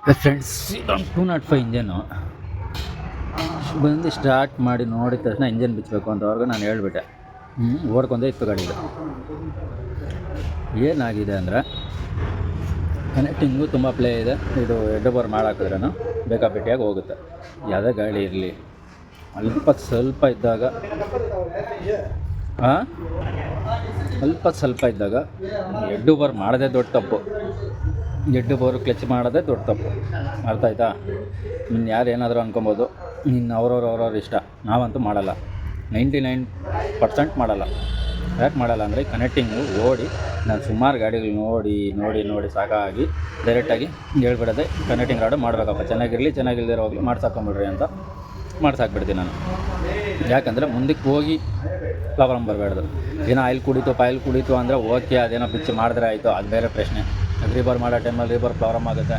Friends, ಇದೊಂದು 205 engine ಬಂದು start ಮಾಡಿ ನೋಡಿದ ತಕ್ಷಣ ಇಂಜನ್ ಬಿಚ್ಚಬೇಕು ಅಂತ ಅವ್ರಿಗೆ ನಾನು ಹೇಳ್ಬಿಟ್ಟೆ. ಓಡ್ಕೊಂಡೇ ಇತ್ತು ಗಾಡಿದು. ಏನಾಗಿದೆ ಅಂದರೆ ಕನೆಕ್ಟಿಂಗು ತುಂಬ ಪ್ಲೇ ಇದೆ. ಇದು ಹೆಡ್ ಓವರ್ ಮಾಡಾಕಿದ್ರೂ ಬೇಕಾಬಿಟ್ಟಿಯಾಗಿ ಹೋಗುತ್ತೆ. ಯಾವುದೇ ಗಾಡಿ ಇರಲಿ, ಸ್ವಲ್ಪ ಇದ್ದಾಗ ಸ್ವಲ್ಪ ಇದ್ದಾಗ ಹೆಡ್ ಓವರ್ ಮಾಡೋದೇ ದೊಡ್ಡ ತಪ್ಪು. ಹೆಡ್ ಓವರ್ ಕ್ಲಚ್ ಮಾಡೋದೇ ದೊಡ್ಡ ತಪ್ಪು. ಅರ್ಥ ಆಯ್ತಾ? ಇನ್ನು ಯಾರು ಏನಾದರೂ ಅಂದ್ಕೊಬೋದು, ಇನ್ನು ಅವ್ರವ್ರ ಇಷ್ಟ. ನಾವಂತೂ ಮಾಡಲ್ಲ, 99% ಮಾಡಲ್ಲ. ಯಾಕೆ ಮಾಡಲ್ಲ ಅಂದರೆ ಕನೆಕ್ಟಿಂಗು ಓಡಿ ನಾನು ಸುಮಾರು ಗಾಡಿಗಳು ನೋಡಿ ಸಾಕಾಗಿ ಡೈರೆಕ್ಟಾಗಿ ಹೇಳ್ಬಿಡೋದೆ, ಕನೆಕ್ಟಿಂಗ್ ರಾಡು ಮಾಡಬೇಕಪ್ಪ, ಚೆನ್ನಾಗಿಲ್ಲದಿರೋ ಹೋಗಲಿ ಮಾಡ್ಸಾಕೊಂಬಿಡ್ರಿ ಅಂತ ಮಾಡ್ಸಾಕ್ಬಿಡ್ತೀನಿ ನಾನು. ಯಾಕಂದರೆ ಮುಂದಕ್ಕೆ ಹೋಗಿ ಪ್ರಾಬ್ಲಮ್ ಬರಬಾರ್ದು. ಏನೋ ಆಯಿಲ್ ಕುಡೀತು ಅಂದರೆ ಓಕೆ, ಅದೇನೋ ಬಿಚ್ಚಿ ಮಾಡಿದ್ರೆ ಆಯಿತು, ಅದು ಬೇರೆ ಪ್ರಶ್ನೆ. ರೀಬರ್ ಮಾಡೋ ಟೈಮಲ್ಲಿ ರೀಬರ್ ಪ್ರಾಬ್ಲಮ್ ಆಗುತ್ತೆ.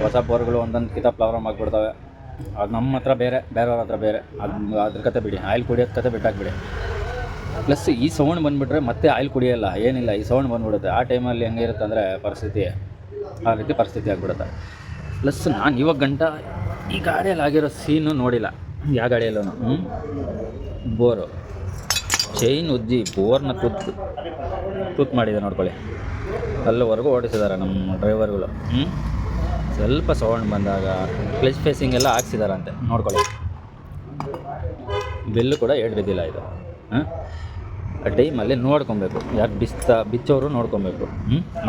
ಹೊಸ ಬೋರ್ಗಳು ಒಂದೊಂದು ಕಿತ ಪ್ರಾಬ್ಲಮ್ ಆಗಿಬಿಡ್ತವೆ. ಅದು ನಮ್ಮ ಹತ್ರ ಬೇರೆ, ಬೇರೆಯವ್ರ ಹತ್ರ ಬೇರೆ. ಅದ್ರ ಕತೆ ಬಿಡಿ, ಆಯಿಲ್ ಕುಡಿಯೋದು ಕತೆ ಬಿಟ್ಟಾಕ್ಬಿಡಿ. ಪ್ಲಸ್ ಈ ಸೌಂಡ್ ಬಂದುಬಿಟ್ರೆ ಮತ್ತೆ ಆಯಿಲ್ ಕುಡಿಯೋಲ್ಲ, ಏನಿಲ್ಲ, ಈ ಸೌಂಡ್ ಬಂದುಬಿಡುತ್ತೆ. ಆ ಟೈಮಲ್ಲಿ ಹೆಂಗಿರುತ್ತೆ ಅಂದರೆ ಆ ರೀತಿ ಪರಿಸ್ಥಿತಿ ಆಗಿಬಿಡುತ್ತೆ. ಪ್ಲಸ್ ನಾನು ಇವಾಗ ಗಂಟ ಈ ಗಾಡಿಯಲ್ಲಿ ಆಗಿರೋ ಸೀನು ನೋಡಿಲ್ಲ, ಯಾವ ಗಾಡಿಯಲ್ಲೂ. ಬೋರು ಚೈನ್ ಉಜ್ಜಿ ಬೋರ್ನ ತೂತ್ ಮಾಡಿದೆ ನೋಡ್ಕೊಳ್ಳಿ. ಅಲ್ಲಿವರೆಗೂ ಓಡಿಸಿದ್ದಾರೆ ನಮ್ಮ ಡ್ರೈವರ್ಗಳು. ಸ್ವಲ್ಪ ಸೌಂಡ್ ಬಂದಾಗ ಕ್ಲಚ್ ಫೇಸಿಂಗ್ ಎಲ್ಲ ಹಾಕ್ಸಿದಾರಂತೆ ನೋಡ್ಕೊಳ್ಳಿ. ಬೆಲ್ಲು ಕೂಡ ಬಿದ್ದಿಲ್ಲ ಇದು. ಆ ಟೈಮಲ್ಲಿ ನೋಡ್ಕೊಬೇಕು, ಯಾರು ಬಿಚ್ಚೋರು ನೋಡ್ಕೊಬೇಕು,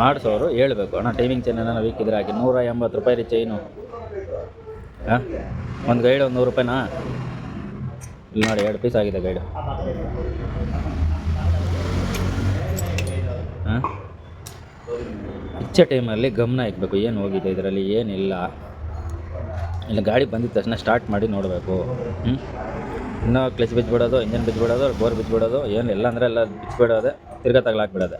ಮಾಡಿಸೋರು ಹೇಳ್ಬೇಕು, ಅಣ್ಣ ಟೈಮಿಂಗ್ ಚೈನ್ ಏನಾರು ವೀಕ್ ಇದ್ರೆ ಹಾಕಿ. 180 ರೂಪಾಯಿ ರೀ ಚೈನು. ಒಂದು ಗೈಡು 100 ರೂಪಾಯಿನಾ? ಇಲ್ಲಿ ನೋಡಿ, 2 ಪೀಸ್ ಆಗಿದೆ ಗೈಡು. ಇಚ್ಚೆ ಟೈಮಲ್ಲಿ ಗಮನ ಇಕ್ಬೇಕು, ಏನು ಹೋಗಿದೆ ಇದರಲ್ಲಿ, ಏನಿಲ್ಲ. ಇಲ್ಲ ಗಾಡಿ ಬಂದಿದ್ದ ತಕ್ಷಣ ಸ್ಟಾರ್ಟ್ ಮಾಡಿ ನೋಡಬೇಕು. ಇನ್ನೂ ಕ್ಲಚ್ ಬಿಚ್ಚಿಬಿಡೋದು, ಇಂಜನ್ ಬಿಚ್ಚಿಬಿಡೋದು, ಬೋರ್ ಬಿಚ್ಚಿಬಿಡೋದು, ಏನಿಲ್ಲ ಅಂದರೆ ಎಲ್ಲ ಬಿಚ್ಚಿಬಿಡೋದೆ, ತಿರ್ಗಾ ತಗಲಾಕ್ಬಿಡೋದೆ.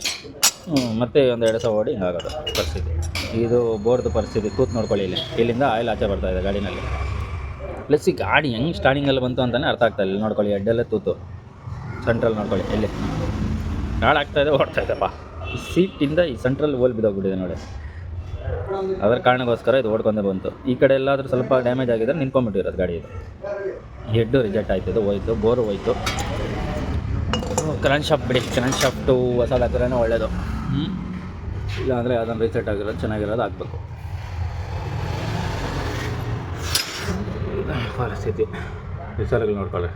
ಮತ್ತೆ ಒಂದು 2 ಸಲ ಓಡಿ ಹಿಂಗಾಗೋದು ಪರಿಸ್ಥಿತಿ. ಇದು ಬೋರ್ದು ಪರಿಸ್ಥಿತಿ. ತೂತು ನೋಡ್ಕೊಳ್ಳಿ, ಇಲ್ಲಿಂದ ಆಯಿಲ್ ಆಚೆ ಬರ್ತಾಯಿದೆ ಗಾಡಿನಲ್ಲಿ. ಪ್ಲಸ್ ಈ ಗಾಡಿ ಹೆಂಗೆ ಸ್ಟಾರ್ಟಿಂಗಲ್ಲಿ ಬಂತು ಅಂತಲೇ ಅರ್ಥ ಆಗ್ತಾಯಿಲ್ಲ. ನೋಡ್ಕೊಳ್ಳಿ, ಹೆಡ್ಡಲ್ಲೇ ತೂತು. ಸೆಂಟ್ರಲ್ ನೋಡ್ಕೊಳ್ಳಿ, ಎಲ್ಲಿ ಹಾಳಾಗ್ತಾಯಿದೆ, ಓಡ್ತಾಯಿದ್ದಪ್ಪ. ಈ ಸೀಟಿಂದ ಈ ಸೆಂಟ್ರಲ್ ಹೋಲ್ ಬಿದ್ದೋಗ್ಬಿಟ್ಟಿದೆ ನೋಡಿ. ಅದರ ಕಾರಣಕ್ಕೋಸ್ಕರ ಇದು ಓಡ್ಕೊಂಡೇ ಬಂತು. ಈ ಕಡೆ ಎಲ್ಲಾದರೂ ಸ್ವಲ್ಪ ಡ್ಯಾಮೇಜ್ ಆಗಿದ್ರೆ ನಿಂತ್ಕೊಂಡ್ಬಿಟ್ಟಿರೋದು ಗಾಡಿ. ಇದು ಹೆಡ್ಡು ರಿಜೆಕ್ಟ್ ಆಯ್ತದು, ಹೋಯ್ತು, ಬೋರು ಹೋಯ್ತು. ಕ್ರಾಂಕ್ ಶಾಫ್ಟ್ ಬಿಡಿ, ಕ್ರಾಂಕ್ ಶಾಫ್ಟು ಹೊಸದು ಹಾಕಿದ್ರೇ ಒಳ್ಳೆಯದು. ಇಲ್ಲಾಂದರೆ ಅದನ್ನು ರೀಸೆಟ್ ಆಗಿರೋದು ಚೆನ್ನಾಗಿರೋದು ಹಾಕ್ಬೇಕು. ಪರಿಸ್ಥಿತಿ ವಿಚಾರಗಳು ನೋಡ್ಕೊಳ್ಳಿ.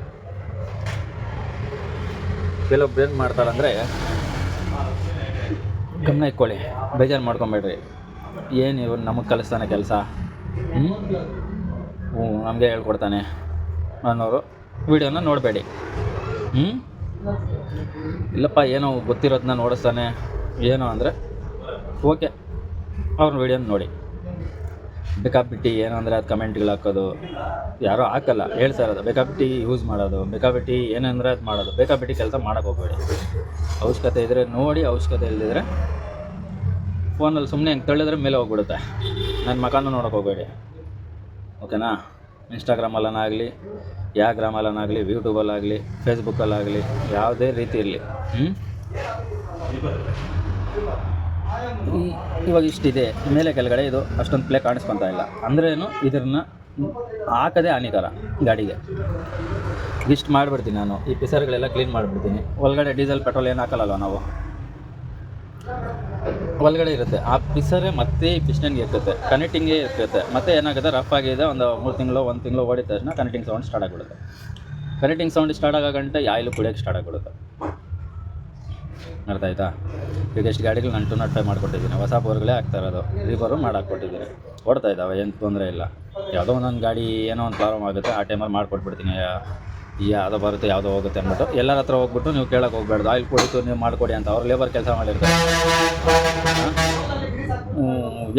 ಕೆಲವೊಬ್ರು ಏನು ಮಾಡ್ತಾರಂದರೆ, ಗಮನ ಇಟ್ಕೊಳ್ಳಿ, ಬೇಜಾರು ಮಾಡ್ಕೊಬೇಡ್ರಿ. ಏನು ಇವ್ರು ನಮಗೆ ಕಲಿಸ್ತಾನೆ ಕೆಲಸ, ನಮಗೆ ಹೇಳ್ಕೊಡ್ತಾನೆ ಅನ್ನೋರು ವೀಡಿಯೋನ ನೋಡಬೇಡಿ. ಇಲ್ಲಪ್ಪ ಏನೋ ಗೊತ್ತಿರೋದನ್ನ ನೋಡಿಸ್ತಾನೆ ಏನೋ ಅಂದರೆ ಓಕೆ, ಅವ್ರ ವೀಡಿಯೋನ ನೋಡಿ. ಬೇಕಾಬಿಟ್ಟು ಏನೋ ಅಂದರೆ ಅದು ಕಮೆಂಟ್ಗಳು ಹಾಕೋದು, ಯಾರೋ ಹಾಕಲ್ಲ, ಹೇಳ್ತಾ ಇರೋದು. ಬೇಕಾಬಿಟ್ಟು ಯೂಸ್ ಮಾಡೋದು, ಬೇಕಾಬಿಟ್ಟು ಏನಂದರೆ ಅದು ಮಾಡೋದು, ಬೇಕಾಬಿಟ್ಟು ಕೆಲಸ ಮಾಡೋಕ್ಕೆ ಹೋಗಬೇಡಿ. ಅವಶ್ಯಕತೆ ಇದ್ದರೆ ನೋಡಿ, ಅವಶ್ಯಕತೆ ಇಲ್ಲದಿದ್ದರೆ ಫೋನಲ್ಲಿ ಸುಮ್ಮನೆ ಹೆಂಗೆ ತಳ್ಳಿದ್ರೆ ಮೇಲೆ ಹೋಗ್ಬಿಡುತ್ತೆ. ನನ್ನ ಮಕಾನು ನೋಡೋಕೆ ಹೋಗಬೇಡಿ, ಓಕೆನಾ? ಇನ್ಸ್ಟಾಗ್ರಾಮಲ್ಲನಾಗಲಿ, ಯಾವ ಗ್ರಾಮಲ್ಲನಾಗಲಿ, ಯೂಟ್ಯೂಬಲ್ಲಾಗಲಿ, ಫೇಸ್ಬುಕ್ಕಲ್ಲಾಗಲಿ, ಯಾವುದೇ ರೀತಿ ಇರಲಿ. ಇವಾಗ ಇಷ್ಟಿದೆ, ಮೇಲೆ ಕೆಳಗಡೆ ಇದು ಅಷ್ಟೊಂದು ಪ್ಲೇ ಕಾಣಿಸ್ಕೊತಾ ಇಲ್ಲ ಅಂದ್ರೇನು, ಇದನ್ನು ಹಾಕೋದೇ ಹಾನಿಕರ ಗಾಡಿಗೆ. ಇಷ್ಟು ಮಾಡಿಬಿಡ್ತೀನಿ ನಾನು. ಈ ಪಿಸರ್ಗಳೆಲ್ಲ ಕ್ಲೀನ್ ಮಾಡಿಬಿಡ್ತೀನಿ. ಒಳಗಡೆ ಡೀಸೆಲ್ ಪೆಟ್ರೋಲ್ ಏನು ಹಾಕಲ್ಲಲ್ವ ನಾವು, ಒಳಗಡೆ ಇರುತ್ತೆ ಆ ಪಿಸರೇ. ಮತ್ತೆ ಈ ಪಿಸ್ಟನ್ಗೆ ಇರ್ತೈತೆ, ಕನೆಕ್ಟಿಂಗೇ ಇರ್ತೈತೆ. ಮತ್ತೆ ಏನಾಗುತ್ತೆ, ರಫ್ ಆಗಿದೆ, ಒಂದು 3 ತಿಂಗಳು 1 ತಿಂಗಳು ಓಡಿದ ತಕ್ಷಣ ಕನೆಕ್ಟಿಂಗ್ ಸೌಂಡ್ ಸ್ಟಾರ್ಟ್ ಆಗಿಬಿಡುತ್ತೆ. ಕನೆಕ್ಟಿಂಗ್ ಸೌಂಡ್ ಸ್ಟಾರ್ಟ್ ಆಗೋ ಗಂಟೆ ಆಯಿಲು ಕುಡಿಯೋಕ್ಕೆ ಸ್ಟಾರ್ಟ್ ಆಗಿಬಿಡುತ್ತೆ. ಅರ್ಥ ಆಯ್ತಾ? ಈಗ ಎಷ್ಟು ಗಾಡಿಗಳು ನಾನು 205 ಮಾಡಿಕೊಟ್ಟಿದ್ದೀನಿ. ಹೊಸ ಬೋರ್ಗಳೇ ಆಗ್ತಾ ಇರೋದು, ರೀಬರು ಮಾಡಾಕ್ಕೊಟ್ಟಿದ್ದೀನಿ. ಓಡ್ತಾ ಇದ್ದಾವೆ, ಏನು ತೊಂದರೆ ಇಲ್ಲ. ಯಾವುದೋ ಒಂದೊಂದು ಗಾಡಿ ಏನೋ ಒಂದು ಪ್ರಾಬ್ಲಮ್ ಆಗುತ್ತೆ, ಆ ಟೈಮಲ್ಲಿ ಮಾಡಿಕೊಟ್ಬಿಡ್ತೀನಿ. ಯಾವುದೋ ಬರುತ್ತೆ ಯಾವುದೋ ಹೋಗುತ್ತೆ ಅಂದ್ಬಿಟ್ಟು ಎಲ್ಲರ ಹತ್ರ ಹೋಗ್ಬಿಟ್ಟು ನೀವು ಕೇಳೋಕೆ ಹೋಗ್ಬೇಡ್ದು, ಆಯಿಲ್ ಕುಡಿತು ನೀವು ಮಾಡಿಕೊಡಿ ಅಂತ. ಅವ್ರು ಲೇಬರ್ ಕೆಲಸ ಮಾಡಿರ್ತಾರೆ.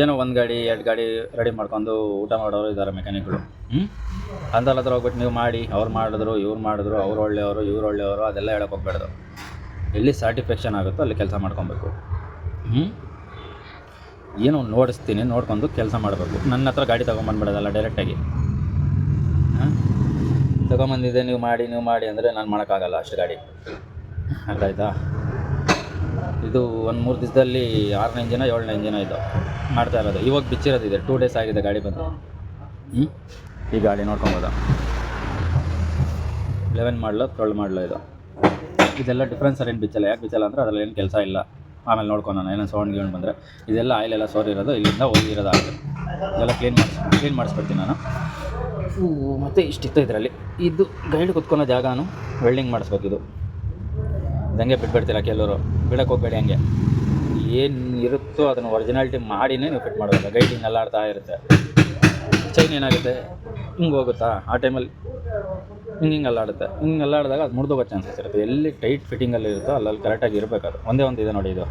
ಏನೋ 1 ಗಾಡಿ 2 ಗಾಡಿ ರೆಡಿ ಮಾಡ್ಕೊಂಡು ಊಟ ಮಾಡೋರು ಇದ್ದಾರೆ ಮೆಕ್ಯಾನಿಕ್ಗಳು. ಅಂಥವ್ರ ಹತ್ರ ಹೋಗ್ಬಿಟ್ಟು ನೀವು ಮಾಡಿ, ಅವ್ರು ಮಾಡಿದ್ರು ಇವ್ರು ಮಾಡಿದ್ರು, ಅವ್ರು ಒಳ್ಳೆಯವರು ಇವ್ರು ಒಳ್ಳೆಯವರು, ಅದೆಲ್ಲ ಹೇಳೋಕೆ ಹೋಗ್ಬೇಡ್ದು. ಎಲ್ಲಿ ಸ್ಯಾಟಿಸ್ಫ್ಯಾಕ್ಷನ್ ಆಗುತ್ತೋ ಅಲ್ಲಿ ಕೆಲಸ ಮಾಡ್ಕೊಬೇಕು. ಏನೋ ನೋಡಿಸ್ತೀನಿ, ನೋಡ್ಕೊಂಡು ಕೆಲಸ ಮಾಡಬೇಕು. ನನ್ನ ಹತ್ರ ಗಾಡಿ ತೊಗೊಂಬಂದ್ಬಿಡೋದಲ್ಲ ಡೈರೆಕ್ಟಾಗಿ. ತೊಗೊಂಬಂದಿದ್ದೆ ನೀವು ಮಾಡಿ ಅಂದರೆ ನಾನು ಮಾಡೋಕ್ಕಾಗಲ್ಲ ಅಷ್ಟು ಗಾಡಿ. ಅರ್ಥ ಆಯ್ತಾ? ಇದು ಒಂದು 3 ದಿವಸದಲ್ಲಿ 6ನೇ ಇಂಜಿನ 7ನೇ ಇಂಜಿನ ಇದು ಮಾಡ್ತಾ ಇರೋದು. ಇವಾಗ ಬಿಚ್ಚಿರೋದು ಇದೆ, 2 ಡೇಸ್ ಆಗಿದೆ ಗಾಡಿ ಬಂದು. ಈ ಗಾಡಿ ನೋಡ್ಕೊಬೋದು, 11 ಮಾಡಲು 12 ಮಾಡಲು ಇದು. ಇದೆಲ್ಲ ಡಿಫ್ರೆನ್ಸ್ ಏನು ಬಿಚ್ಚಲ್ಲ. ಯಾಕೆ ಬಿಚ್ಚಲ್ಲ ಅಂದರೆ ಅದರಲ್ಲಿ ಏನು ಕೆಲಸ ಇಲ್ಲ. ಆಮೇಲೆ ನೋಡ್ಕೊಂಡು ಏನೋ ಸೌಂಡ್ ಗೀಂಡ್ ಬಂದರೆ ಇದೆಲ್ಲ ಆಯಿಲೆಲ್ಲ ಸೋರಿರೋದು, ಇಲ್ಲಿಂದ ಹೋಗಿರೋದು ಆಗಿದೆ. ಇದೆಲ್ಲ ಕ್ಲೀನ್ ಮಾಡಿಸ್ಬಿಡ್ತೀನಿ ನಾನು. ಮತ್ತು ಇಷ್ಟಿತ್ತು ಇದರಲ್ಲಿ. ಇದು ಗೈಡ್ ಕುತ್ಕೊಳೋ ಜಾಗನೂ ವೆಲ್ಡಿಂಗ್ ಮಾಡಿಸ್ಬೇಕು. ಇದು ಹಂಗೆ ಬಿಟ್ಬಿಡ್ತೀರ ಕೆಲವರು, ಬಿಡಕ್ಕೆ ಹೋಗಬೇಡಿ. ಹಂಗೆ ಏನು ಇರುತ್ತೋ ಅದನ್ನು ಒರಿಜಿನಾಲಿಟಿ ಮಾಡಿನೇ ನೀವು ಫಿಟ್ ಮಾಡಬೇಕು. ಗೈಡಿಂಗ್ ಅಲ್ಲಾಡ್ತಾ ಇರುತ್ತೆ. ಚೈನ್ ಏನಾಗುತ್ತೆ, ಹಿಂಗೆ ಹೋಗುತ್ತಾ ಆ ಟೈಮಲ್ಲಿ ಹಿಂಗೆ ಅಲ್ಲಾಡುತ್ತೆ. ಹಿಂಗೆ ಅಲ್ಲಾಡಿದಾಗ ಅದು ಮುರಿದೋಗೋ ಚಾನ್ಸಸ್ ಇರುತ್ತೆ. ಎಲ್ಲಿ ಟೈಟ್ ಫಿಟ್ಟಿಂಗಲ್ಲಿ ಇರುತ್ತೋ ಅಲ್ಲಲ್ಲಿ ಕರೆಕ್ಟಾಗಿ ಇರಬೇಕು. ಅದು ಒಂದೇ ಒಂದು ಇದೆ ನೋಡಿ. ಇದು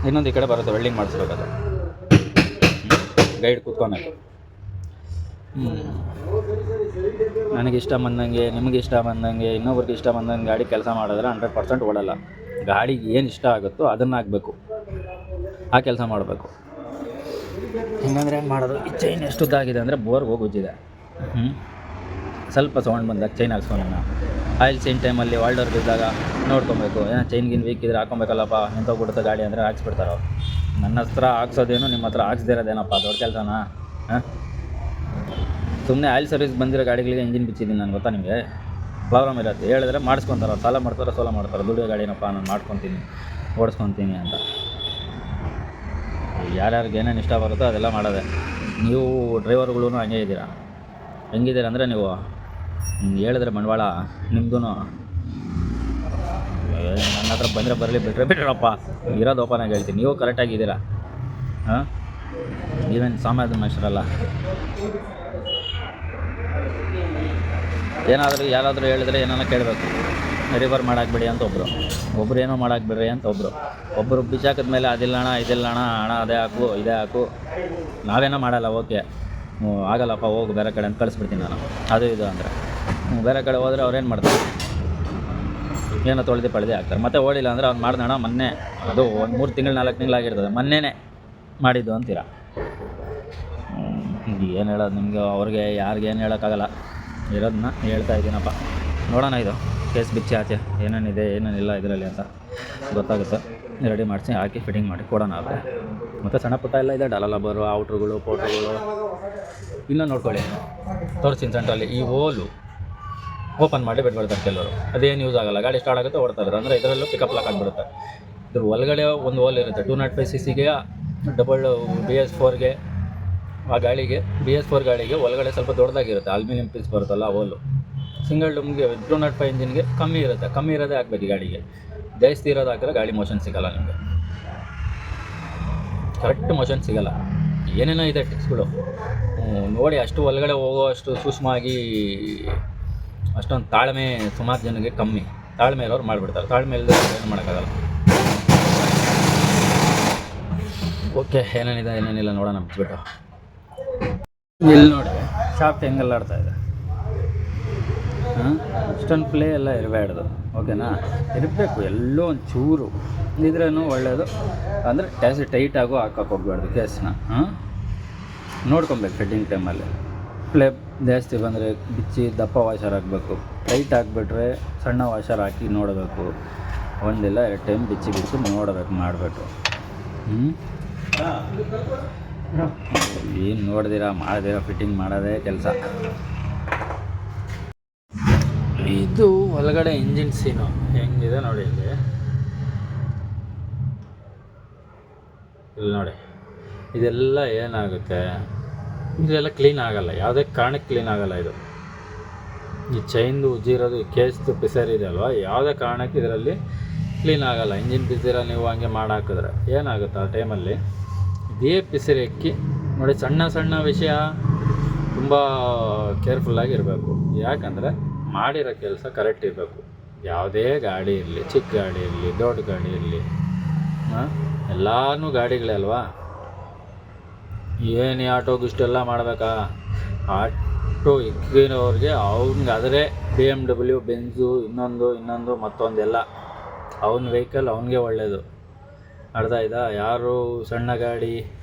ಇನ್ನೊಂದು ಈ ಕಡೆ ಬರುತ್ತೆ, ವೆಲ್ಡಿಂಗ್ ಮಾಡಿಸ್ಬೇಕದು. ಗೈಡ್ ಕೂತ್ಕೊಳಕ್ಕೆ ನನಗೆ ಇಷ್ಟ ಬಂದಂಗೆ, ನಿಮಗೆ ಇಷ್ಟ ಬಂದಂಗೆ, ಇನ್ನೊಬ್ರಿಗೆ ಇಷ್ಟ ಬಂದಂಗೆ ಗಾಡಿ ಕೆಲಸ ಮಾಡಿದ್ರೆ 100% ಓಡಲ್ಲ. ಗಾಡಿಗೆ ಏನು ಇಷ್ಟ ಆಗುತ್ತೋ ಅದನ್ನು ಆಗಬೇಕು, ಆ ಕೆಲಸ ಮಾಡಬೇಕು. ಹಿಂಗಂದ್ರೆ ಹೆಂಗೆ ಮಾಡೋದು? ಈ ಚೈನ್ ಎಷ್ಟು ಉದ್ದಾಗಿದೆ ಅಂದರೆ ಬೋರ್ಗೆ ಹೋಗಿ ಉಜ್ಜಿದೆ. ಸ್ವಲ್ಪ ಸೌಂಡ್ ಬಂದಾಗ ಚೈನ್ ಹಾಕ್ಸ್ಕೊಂಡು ಆಯಿಲ್ ಚೈನ್ ಟೈಮಲ್ಲಿ ವಾಲ್ಡರ್ ಬಿದ್ದಾಗ ನೋಡ್ಕೊಬೇಕು. ಏನೋ ಚೈನ್ಗಿನ್ ವೀಕ್ ಇದ್ರೆ ಹಾಕೊಬೇಕಲ್ಲಪ್ಪ, ನಿಂತೋಗ್ಬಿಡುತ್ತೆ ಗಾಡಿ ಅಂದರೆ ಹಾಕ್ಸ್ಬಿಡ್ತಾರೆ ಅವ್ರು. ನನ್ನ ಹತ್ರ ಹಾಕ್ಸೋದೇನು, ನಿಮ್ಮ ಹತ್ರ ಹಾಕ್ಸ್ದೇ ಇರೋದೇನಪ್ಪ ದೊಡ್ಡ ಕೆಲಸನಾ? ಸುಮ್ಮನೆ ಆಯಿಲ್ ಸರ್ವಿಸ್ ಬಂದಿರೋ ಗಾಡಿಗಳಿಗೆ ಇಂಜಿನ್ ಬಿಚ್ಚಿದ್ದೀನಿ ನಾನು, ಗೊತ್ತಾ ನಿಮಗೆ? ಪ್ರಾಬ್ಲಮ್ ಇರುತ್ತೆ. ಹೇಳಿದ್ರೆ ಮಾಡಿಸ್ಕೊತಾರೆ, ಸಾಲ ಮಾಡ್ತಾರೆ. ದುಡಿಯೋ ಗಾಡಿನಪ್ಪ ನಾನು ಮಾಡ್ಕೊತೀನಿ, ಓಡಿಸ್ಕೊತೀನಿ ಅಂತ. ಯಾರ್ಯಾರಿಗೆ ಏನೇನು ಇಷ್ಟ ಬರುತ್ತೋ ಅದೆಲ್ಲ ಮಾಡೋದೆ. ನೀವು ಡ್ರೈವರ್ಗಳೂ ಹಂಗೆ ಇದ್ದೀರಾ. ಹೆಂಗಿದ್ದೀರ ಅಂದರೆ ನೀವು ಹೇಳಿದ್ರೆ ಬಂಡವಾಳ ನಿಮ್ಮದು. ನನ್ನ ಹತ್ರ ಬಂದರೆ ಬರಲಿ, ಬಿಟ್ರಪ್ಪ, ಇರೋದು ಓಪನಾಗಿ ಹೇಳ್ತೀನಿ. ನೀವು ಕರೆಕ್ಟಾಗಿದ್ದೀರಾ. ನೀವೇನು ಸಾಮಾನ್ಯ ಮನುಷ್ಯರಲ್ಲ. ಏನಾದರೂ ಯಾರಾದರೂ ಹೇಳಿದ್ರೆ ಏನಾರ ಕೇಳಬೇಕು. ರಿವರ್ ಮಾಡಾಕ್ಬಿಡಿ ಅಂತ ಒಬ್ಬರು ಏನೋ ಮಾಡಾಕ್ಬಿಡ್ರಿ ಅಂತ ಒಬ್ಬರು ಬಿಚ್ಚಾಕಿದ ಮೇಲೆ ಅದಿಲ್ಲ ಅಣ್ಣ, ಇದಿಲ್ಲ ಅಣ್ಣ, ಅದೇ ಹಾಕು ಇದೇ ಹಾಕು. ನಾವೇನೋ ಮಾಡಲ್ಲ, ಓಕೆ ಆಗಲ್ಲಪ್ಪ ಹೋಗು ಬೇರೆ ಕಡೆ ಅಂತ ಕಳಿಸ್ಬಿಡ್ತೀನಿ ನಾನು. ಅದು ಇದು ಅಂದರೆ ಬೇರೆ ಕಡೆ ಹೋದರೆ ಅವ್ರೇನು ಮಾಡ್ತಾರೆ? ಏನೋ ತೊಳೆದು ಹಾಕ್ತಾರೆ. ಮತ್ತೆ ಓಡಿಲ್ಲ ಅಂದರೆ ಅವ್ನು ಮಾಡ್ದಣ್ಣ ಮೊನ್ನೆ, ಅದು ಒಂದು 3 ತಿಂಗಳು 4 ತಿಂಗಳಾಗಿರ್ತದೆ, ಮೊನ್ನೆನೇ ಮಾಡಿದ್ದು ಅಂತೀರ. ಏನು ಹೇಳೋದು ನಿಮಗೆ? ಅವ್ರಿಗೆ ಯಾರಿಗೆ ಏನು ಹೇಳೋಕ್ಕಾಗಲ್ಲ. ಇರೋದನ್ನ ಹೇಳ್ತಾ ಇದ್ದೀನಪ್ಪ. ನೋಡೋಣ ಇದು ಕೇಸ್ ಬಿಚ್ಚಿ ಆಚೆ ಏನೇನಿದೆ ಏನೇನಿಲ್ಲ ಇದರಲ್ಲಿ ಅಂತ ಗೊತ್ತಾಗುತ್ತೆ. ರೆಡಿ ಮಾಡಿಸಿ ಹಾಕಿ ಫಿಟ್ಟಿಂಗ್ ಮಾಡಿ ಕೊಡೋಣ ಅವ್ರಿಗೆ. ಮತ್ತು ಸಣ್ಣ ಪುಟ್ಟ ಎಲ್ಲ ಇದೆ, ಡಾಲಬರು, ಔಟ್ರುಗಳು, ಪೋಟ್ರುಗಳು. ಇನ್ನೂ ನೋಡ್ಕೊಳ್ಳಿ, ತೋರಿಸ್ತೀನಿ ಸೆಂಟ್ರಲ್ಲಿ. ಈ ಹೋಲು ಓಪನ್ ಮಾಡಿ ಬಿಟ್ಬಿಡ್ತಾರೆ ಕೆಲವರು. ಅದೇನು ಯೂಸ್ ಆಗೋಲ್ಲ. ಗಾಡಿ ಸ್ಟಾರ್ಟ್ ಆಗುತ್ತೆ, ಓಡ್ತಾ ಇರುತ್ತೆ. ಅಂದರೆ ಇದರಲ್ಲೂ ಪಿಕಪ್ ಲಾಕ್ ಆಗಿಬಿಡುತ್ತೆ. ಇದ್ರ ಒಳಗಡೆ ಒಂದು ಹೋಲ್ ಇರುತ್ತೆ. 205cc ಡಬಲ್ BS4ಗೆ ಆ ಗಾಳಿಗೆ, BS4 ಗಾಳಿಗೆ ಒಳಗಡೆ ಸ್ವಲ್ಪ ದೊಡ್ಡದಾಗಿರುತ್ತೆ. ಅಲ್ಯೂಮಿನಿಯಂ ಪೀಸ್ ಬರುತ್ತಲ್ಲ ಆ ಹೋಲು. ಸಿಂಗಲ್ ಡಮ್ಗೆ 205 ಇಂಜಿನ್ಗೆ ಕಮ್ಮಿ ಇರುತ್ತೆ. ಕಮ್ಮಿ ಇರೋದೇ ಹಾಕ್ಬೇಕು ಈ ಗಾಡಿಗೆ. ಜಾಸ್ತಿ ಇರೋದು ಹಾಕಿದ್ರೆ ಗಾಡಿ ಮೋಷನ್ ಸಿಗೋಲ್ಲ ನಿಮಗೆ, ಕರೆಕ್ಟ್ ಮೋಷನ್ ಸಿಗೋಲ್ಲ. ಏನೇನೋ ಇದೆ ಟಿಪ್ಸ್ಗಳು ನೋಡಿ. ಅಷ್ಟು ಒಳಗಡೆ ಹೋಗೋ ಅಷ್ಟು ಸೂಕ್ಷ್ಮವಾಗಿ ಅಷ್ಟೊಂದು ತಾಳ್ಮೆ ಸುಮಾರು ಜನಕ್ಕೆ ಕಮ್ಮಿ. ತಾಳ್ಮೆ ಇರೋರು ಮಾಡಿಬಿಡ್ತಾರೆ. ತಾಳ್ಮೆ ಇಲ್ಲದೆ ಏನು ಮಾಡೋಕ್ಕಾಗಲ್ಲ. ಓಕೆ, ಏನೇನಿದೆ ಏನೇನಿಲ್ಲ ನೋಡೋಣ ಬಿಟ್ಬಿಟ್ಟು. ಇಲ್ಲಿ ನೋಡಿ ಶಾಫ್ಟ್ ಹೆಂಗೆಲ್ಲ ಆಡ್ತಾ ಇದೆ. ಅಷ್ಟೊಂದು ಪ್ಲೇ ಎಲ್ಲ ಇರಬೇಡ್ದು, ಓಕೆನಾ? ಇರಬೇಕು ಎಲ್ಲೋ ಒಂದು ಚೂರು ಇದ್ರೂ ಒಳ್ಳೆಯದು. ಅಂದರೆ ಟೈಟಾಗೂ ಹಾಕೋಕೆ ಹೋಗ್ಬಾರ್ದು ಕೇಸ್ನ. ನೋಡ್ಕೊಬೇಕು ಫಿಟ್ಟಿಂಗ್ ಟೈಮಲ್ಲಿ. ಪ್ಲೇ ಜಾಸ್ತಿ ಬಂದರೆ ಬಿಚ್ಚಿ ದಪ್ಪ ವಾಷರ್ ಹಾಕಬೇಕು. ಟೈಟ್ ಹಾಕ್ಬಿಟ್ರೆ ಸಣ್ಣ ವಾಷರ್ ಹಾಕಿ ನೋಡಬೇಕು. 1 ಇಲ್ಲ 2 ಟೈಮ್ ಬಿಚ್ಚಿ ನೋಡಬೇಕು, ಮಾಡಬೇಕು. ಏನು ನೋಡ್ದಿರಾ ಮಾಡ್ದಿರಾ ಫಿಟ್ಟಿಂಗ್ ಮಾಡೋದೇ ಕೆಲಸ. ಇದು ಒಳಗಡೆ ಇಂಜಿನ್ ಸೀನು ಹೆಂಗಿದೆ ನೋಡಿ. ಇಲ್ಲಿ ನೋಡಿ, ಇದೆಲ್ಲ ಏನಾಗುತ್ತೆ, ಇದೆಲ್ಲ ಕ್ಲೀನ್ ಆಗೋಲ್ಲ. ಯಾವುದೇ ಕಾರಣಕ್ಕೆ ಕ್ಲೀನ್ ಆಗೋಲ್ಲ. ಇದು ಈ ಚೈನ್ದು ಉಜ್ಜಿರೋದು, ಕೇಸ್ದು ಪಿಸರಿದೆ ಅಲ್ವಾ, ಯಾವುದೇ ಕಾರಣಕ್ಕೆ ಇದರಲ್ಲಿ ಕ್ಲೀನ್ ಆಗೋಲ್ಲ. ಇಂಜಿನ್ ಪಿಸರ ನೀವು ಹಂಗೆ ಮಾಡಾಕಿದ್ರೆ ಏನಾಗುತ್ತೆ ಆ ಟೈಮಲ್ಲಿ ಇದೇ ಪಿಸರಿ ಎಕ್ಕಿ ನೋಡಿ. ಸಣ್ಣ ವಿಷಯ ತುಂಬ ಕೇರ್ಫುಲ್ಲಾಗಿ ಇರಬೇಕು. ಯಾಕಂದರೆ ಮಾಡಿರೋ ಕೆಲಸ ಕರೆಕ್ಟ್ ಇರಬೇಕು. ಯಾವುದೇ ಗಾಡಿ ಇರಲಿ, ಚಿಕ್ಕ ಗಾಡಿ ಇರಲಿ, ದೊಡ್ಡ ಗಾಡಿ ಇರಲಿ, ಎಲ್ಲನೂ ಅಲ್ವಾ. ಏನು ಆಟೋಗೆ ಇಷ್ಟೆಲ್ಲ ಮಾಡಬೇಕಾ? ಆಟೋ ಇಕ್ಕಿನವ್ರಿಗೆ ಅವ್ನಿಗೆ ಆದರೆ BMW, ಬೆಂಜು, ಇನ್ನೊಂದು ಮತ್ತೊಂದೆಲ್ಲ ಅವ್ನ ವೆಹಿಕಲ್ ಅವ್ನಿಗೆ ಒಳ್ಳೆಯದು. ಅರ್ಥ ಆಯ್ತಾ? ಯಾರು ಸಣ್ಣ ಗಾಡಿ,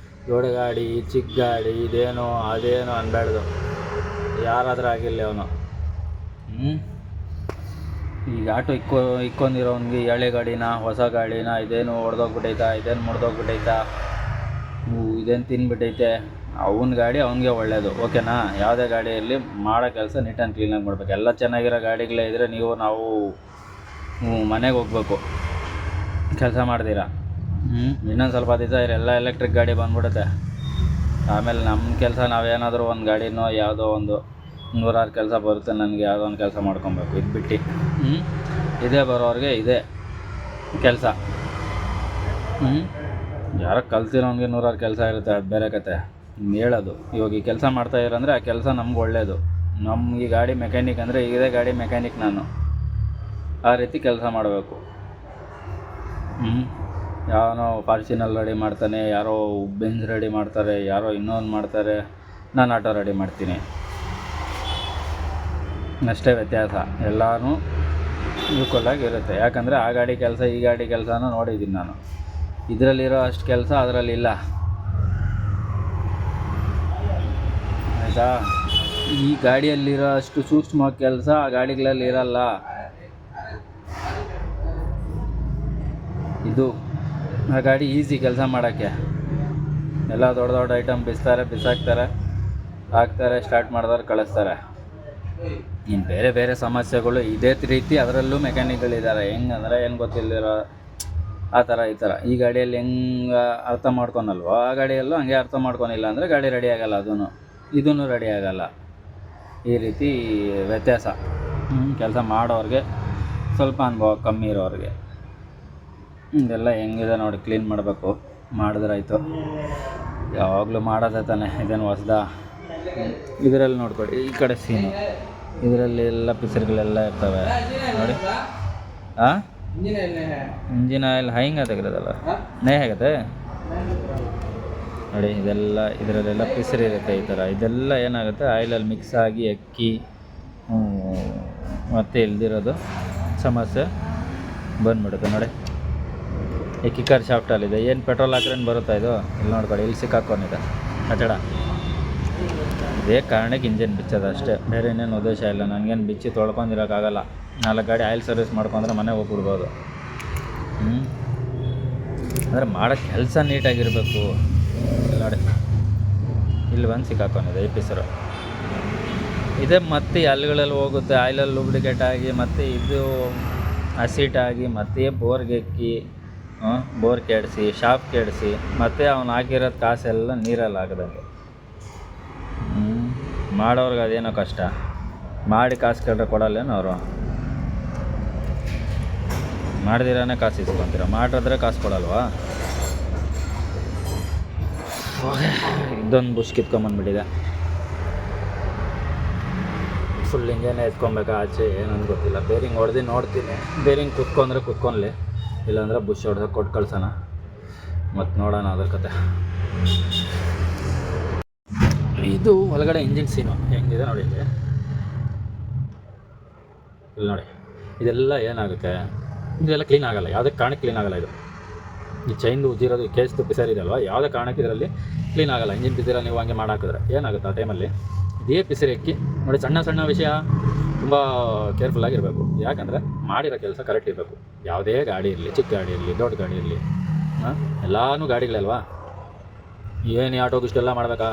ದೊಡ್ಡ ಗಾಡಿ, ಚಿಕ್ಕ ಗಾಡಿ, ಇದೇನೋ ಅದೇನೋ ಅನ್ಬೇಡ್ದು. ಯಾರಾದರೂ ಆಗಿರಲಿ ಅವನು. ಈಗ ಆಟೋ ಇಕ್ಕೊಂಡಿರೋನ್ಗೆ ಹಳೆ ಗಾಡಿನ ಹೊಸ ಗಾಡಿನ ಇದೇನು ಹೊಡೆದೋಗ್ಬಿಟ್ಟೈತಾ, ಇದೇನು ಮುರಿದೋಗ್ಬಿಟ್ಟೈತಾ, ಇದೇನು ತಿನ್ಬಿಟ್ಟೈತೆ, ಅವನ ಗಾಡಿ ಅವನಿಗೆ ಒಳ್ಳೆಯದು. ಓಕೆನಾ? ಯಾವುದೇ ಗಾಡಿಯಲ್ಲಿ ಮಾಡೋ ಕೆಲಸ ನೀಟ್ ಆ್ಯಂಡ್ ಕ್ಲೀನಾಗಿ ಮಾಡ್ಬೇಕು. ಎಲ್ಲ ಚೆನ್ನಾಗಿರೋ ಗಾಡಿಗಳೇ ಇದ್ದರೆ ನಾವು ಮನೆಗೆ ಹೋಗ್ಬೇಕು ಕೆಲಸ ಮಾಡ್ತೀರಾ. ಇನ್ನೊಂದು ಸ್ವಲ್ಪ ದಿವಸ ಎಲ್ಲ ಎಲೆಕ್ಟ್ರಿಕ್ ಗಾಡಿ ಬಂದ್ಬಿಡುತ್ತೆ. ಆಮೇಲೆ ನಮ್ಮ ಕೆಲಸ ನಾವೇನಾದರೂ ಒಂದು ಗಾಡಿನೋ ಯಾವುದೋ ಒಂದು 100 ಕೆಲಸ ಬರುತ್ತೆ. ನನಗೆ ಯಾವುದೋ ಒಂದು ಕೆಲಸ ಮಾಡ್ಕೊಬೇಕು ಇದು ಬಿಟ್ಟು. ಇದೇ ಬರೋರಿಗೆ ಇದೇ ಕೆಲಸ. ಯಾರೋ ಕಲ್ತಿರೋನಿಗೆ 100 ಕೆಲಸ ಇರುತ್ತೆ, ಅದು ಬೇರೆ ಕತೆ. ಹೇಳೋದು ಇವಾಗ ಈ ಕೆಲಸ ಮಾಡ್ತಾಯಿರಂದರೆ ಆ ಕೆಲಸ ನಮ್ಗೆ ಒಳ್ಳೆಯದು. ನಮ್ಗೆ ಈ ಗಾಡಿ ಮೆಕ್ಯಾನಿಕ್ ಅಂದರೆ ಇದೇ ಗಾಡಿ ಮೆಕ್ಯಾನಿಕ್ ನಾನು, ಆ ರೀತಿ ಕೆಲಸ ಮಾಡಬೇಕು. ಯಾವನೋ ಫಾರ್ಚುನರ್ ರೆಡಿ ಮಾಡ್ತಾನೆ, ಯಾರೋ ಬೆಂಜ್ ರೆಡಿ ಮಾಡ್ತಾರೆ, ಯಾರೋ ಇನ್ನೊಂದು ಮಾಡ್ತಾರೆ, ನಾನು ಆಟೋ ರೆಡಿ ಮಾಡ್ತೀನಿ. ಅಷ್ಟೇ ವ್ಯತ್ಯಾಸ. ಎಲ್ಲನೂ ಈಕ್ವಲಾಗಿ ಇರುತ್ತೆ. ಯಾಕಂದರೆ ಆ ಗಾಡಿ ಕೆಲಸ ಈ ಗಾಡಿ ಕೆಲಸನೂ ನೋಡಿದ್ದೀನಿ ನಾನು. ಇದರಲ್ಲಿರೋ ಅಷ್ಟು ಕೆಲಸ ಅದರಲ್ಲಿಲ್ಲ. ಆಯಿತಾ? ಈ ಗಾಡಿಯಲ್ಲಿರೋ ಅಷ್ಟು ಸೂಕ್ಷ್ಮ ಕೆಲಸ ಆ ಗಾಡಿಗಳಲ್ಲಿ ಇರಲ್ಲ. ಇದು ಆ ಗಾಡಿ ಈಸಿ ಕೆಲಸ ಮಾಡೋಕ್ಕೆ. ಎಲ್ಲ ದೊಡ್ಡ ದೊಡ್ಡ ಐಟಮ್ ಬಿಸಾಕ್ತಾರೆ, ಹಾಕ್ತಾರೆ, ಸ್ಟಾರ್ಟ್ ಮಾಡಿದವ್ರು ಕಳಿಸ್ತಾರೆ. ಇನ್ನು ಬೇರೆ ಬೇರೆ ಸಮಸ್ಯೆಗಳು ಇದೇ ರೀತಿ ಅದರಲ್ಲೂ ಮೆಕ್ಯಾನಿಕ್ಗಳಿದ್ದಾರೆ. ಹೆಂಗಂದರೆ ಏನು ಗೊತ್ತಿಲ್ಲದಿರೋ ಆ ಥರ ಈ ಥರ. ಈ ಗಾಡಿಯಲ್ಲಿ ಹೆಂಗೆ ಅರ್ಥ ಮಾಡ್ಕೊಳಲ್ವೋ ಆ ಗಾಡಿಯಲ್ಲೂ ಹಂಗೆ ಅರ್ಥ ಮಾಡ್ಕೊಳಿಲ್ಲ ಅಂದರೆ ಗಾಡಿ ರೆಡಿ ಆಗೋಲ್ಲ. ಇದೂ ರೆಡಿ ಆಗೋಲ್ಲ. ಈ ರೀತಿ ವ್ಯತ್ಯಾಸ. ಕೆಲಸ ಮಾಡೋರಿಗೆ ಸ್ವಲ್ಪ ಅನುಭವ ಕಮ್ಮಿ ಇರೋರಿಗೆ. ಇದೆಲ್ಲ ಹೆಂಗಿದೆ ನೋಡಿ, ಕ್ಲೀನ್ ಮಾಡಬೇಕು. ಮಾಡಿದ್ರಾಯ್ತು. ಯಾವಾಗಲೂ ಮಾಡೋದೇ ತಾನೆ, ಇದೇನು ಹೊಸ್ದಾ? ಇದರಲ್ಲಿ ನೋಡ್ಕೊಳ್ಳಿ, ಈ ಕಡೆ ಸೀನು ಇದರಲ್ಲಿ ಎಲ್ಲ ಪಿಸರ್ಗಳೆಲ್ಲ ಇರ್ತವೆ ನೋಡಿ. ಇಂಜಿನ್ ಆಯಿಲ್ ಹೈಂಗೆ ತೆಗೆದಲ್ಲ ನೇ ಆಗತ್ತೆ ನೋಡಿ. ಇದೆಲ್ಲ ಇದರಲ್ಲೆಲ್ಲ ಪಿಸರಿರುತ್ತೆ ಈ ಥರ. ಇದೆಲ್ಲ ಏನಾಗುತ್ತೆ, ಆಯಿಲಲ್ಲಿ ಮಿಕ್ಸ್ ಆಗಿ ಅಕ್ಕಿ ಮತ್ತೆ ಇಲ್ದಿರೋದು ಸಮಸ್ಯೆ ಬಂದ್ಬಿಡುತ್ತೆ ನೋಡಿ. ಈ ಕಿಕ್ಕರ್ ಶಾಫ್ಟಲ್ಲಿದೆ. ಏನು ಪೆಟ್ರೋಲ್ ಹಾಕ್ರೇನು ಬರುತ್ತಾ ಇದು? ಇಲ್ಲಿ ನೋಡ್ಕೊಳ್ಳಿ, ಇಲ್ಲಿ ಸಿಕ್ಕಾಕೊಂಡಿದೆ ಕಚಡ. ಇದೇ ಕಾರಣಕ್ಕೆ ಇಂಜಿನ್ ಬಿಚ್ಚೋದು ಅಷ್ಟೇ, ಬೇರೆ ಇನ್ನೇನು ಉದ್ದೇಶ ಇಲ್ಲ. ನನಗೇನು ಬಿಚ್ಚಿ ತೊಳ್ಕೊಂಡಿರೋಕ್ಕಾಗಲ್ಲ. 4 ಗಾಡಿ ಆಯಿಲ್ ಸರ್ವಿಸ್ ಮಾಡ್ಕೊಂಡ್ರೆ ಮನೆಗೆ ಹೋಗ್ಬಿಡ್ಬೋದು. ಅಂದರೆ ಮಾಡೋ ಕೆಲಸ ನೀಟಾಗಿರಬೇಕು. ನೋಡಿ, ಇಲ್ಲಿ ಬಂದು ಸಿಕ್ಕಾಕೊಂಡಿದೆ ಈ ಪಿಸರು. ಇದೇ ಮತ್ತೆ ಅಲ್ಲಿಗಳಲ್ಲಿ ಹೋಗುತ್ತೆ, ಆಯಿಲಲ್ಲಿ ಲೂಬ್ರಿಕೇಟ್ ಆಗಿ ಮತ್ತೆ ಇದು ಅಸಿಟ್ ಆಗಿ ಮತ್ತೆ ಬೋರ್ಗೆಕ್ಕಿ ಬೋರ್ ಕೆಡಿಸಿ ಶಾಪ್ ಕೆಡಿಸಿ ಮತ್ತೆ ಅವ್ನು ಹಾಕಿರೋದು ಕಾಸೆಲ್ಲ ನೀರಲ್ಲಿ ಹಾಕಿದಂಗೆ. ಮಾಡೋರ್ಗೆ ಅದೇನೋ ಕಷ್ಟ. ಮಾಡಿ ಕಾಸು ಕೇಳಿದ್ರೆ ಕೊಡಲ್ಲೇನು ಅವರು? ಮಾಡಿದಿರಾನೇ ಕಾಸು ಇಸ್ಕೊತೀರ, ಮಾಡಿದ್ರೆ ಕಾಸು ಕೊಡಲ್ವಾ? ಇದೊಂದು ಬುಷ್ ಕಿತ್ಕೊಂಬಂದ್ಬಿಟ್ಟಿದೆ. ಫುಲ್ ಇಂಜನೇ ಎತ್ಕೊಬೇಕಾ ಆಚೆ ಏನಂತ ಗೊತ್ತಿಲ್ಲ. ಬೇರಿಂಗ್ ಹೊಡೆದು ನೋಡ್ತೀನಿ. ಬೇರಿಂಗ್ ಕುತ್ಕೊಂಡ್ಲಿ, ಇಲ್ಲಾಂದ್ರೆ ಬುಷ್ ಹೊಡೆದಕ್ಕೆ ಕೊಟ್ಟು ಕಳ್ಸೋಣ. ಮತ್ತು ನೋಡೋಣ ಅದ್ರ ಕತೆ. ಇದು ಒಳಗಡೆ ಇಂಜಿನ್ ಸೀನು ಹೆಂಗಿದೆ ನೋಡಿ. ಇಲ್ಲಿ ನೋಡಿ, ಇದೆಲ್ಲ ಏನಾಗುತ್ತೆ, ಇದೆಲ್ಲ ಕ್ಲೀನ್ ಆಗೋಲ್ಲ. ಯಾವುದೇ ಕಾರಣಕ್ಕೆ ಕ್ಲೀನ್ ಆಗೋಲ್ಲ. ಇದು ಈ ಚೈನ್ದು ಉಜ್ಜಿರೋದು ಕೇಸ್ದು ಪಿಸರ್ ಇದಲ್ವ, ಯಾವುದೇ ಕಾರಣಕ್ಕೆ ಇದರಲ್ಲಿ ಕ್ಲೀನ್ ಆಗೋಲ್ಲ. ಇಂಜಿನ್ ಪಿಸರ ನೀವು ಹಂಗೆ ಮಾಡಾಕಿದ್ರೆ ಏನಾಗುತ್ತೆ ಆ ಟೈಮಲ್ಲಿ? ಇದೇ ಪಿಸರ್ ಎಕ್ಕಿ ನೋಡಿ. ಸಣ್ಣ ಸಣ್ಣ ವಿಷಯ ತುಂಬ ಕೇರ್ಫುಲ್ಲಾಗಿರಬೇಕು. ಯಾಕಂದರೆ ಮಾಡಿರೋ ಕೆಲಸ ಕರೆಕ್ಟ್ ಇರಬೇಕು. ಯಾವುದೇ ಗಾಡಿ ಇರಲಿ, ಚಿಕ್ಕ ಗಾಡಿ ಇರಲಿ, ದೊಡ್ಡ ಗಾಡಿ ಇರಲಿ, ಎಲ್ಲನೂ ಗಾಡಿಗಳಲ್ವಾ. ಏನು ಆಟೋಗೆ ಇಷ್ಟೆಲ್ಲ ಮಾಡಬೇಕಾ?